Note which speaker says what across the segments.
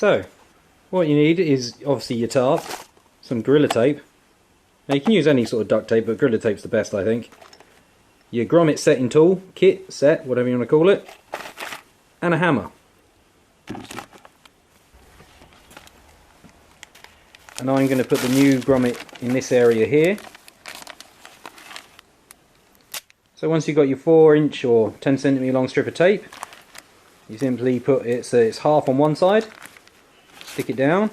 Speaker 1: So, what you need is obviously your tarp, some Gorilla Tape. Now you can use any sort of duct tape, but Gorilla Tape's the best, I think. Your grommet setting tool, kit, set, whatever you want to call it, and a hammer. And I'm going to put the new grommet in this area here. So once you've got your 4" or 10cm long strip of tape, you simply put it so it's half on one side, stick it down,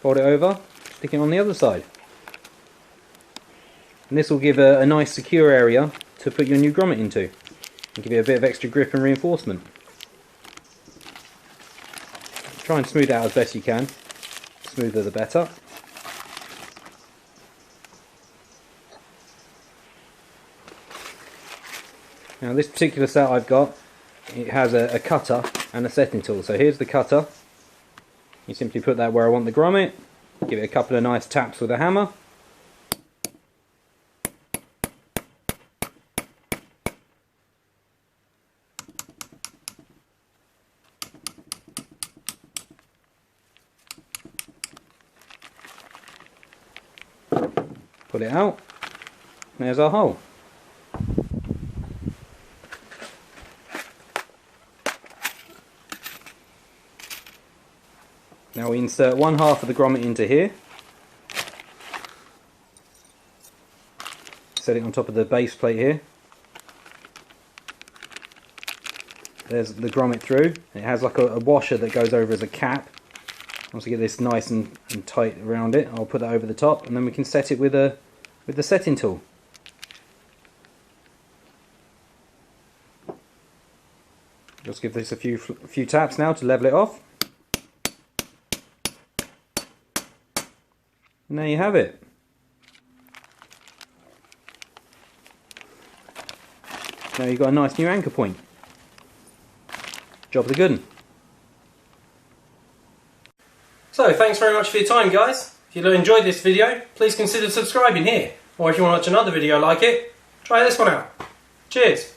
Speaker 1: fold it over, stick it on the other side. And this will give a nice secure area to put your new grommet into, and give you a bit of extra grip and reinforcement. Try and smooth it out as best you can, smoother the better. Now this particular set I've got, it has a cutter and a setting tool. So here's the cutter. You simply put that where I want the grommet, give it a couple of nice taps with a hammer. Pull it out, there's our hole. Now we insert one half of the grommet into here, set it on top of the base plate here. There's the grommet through. It has like a washer that goes over as a cap. Once we get this nice and tight around it, I'll put that over the top, and then we can set it with the setting tool. Just give this a few taps now to level it off. And there you have it. Now you've got a nice new anchor point. Job's a good one. So thanks very much for your time, guys. If you enjoyed this video, please consider subscribing here. Or if you want to watch another video like it, try this one out. Cheers!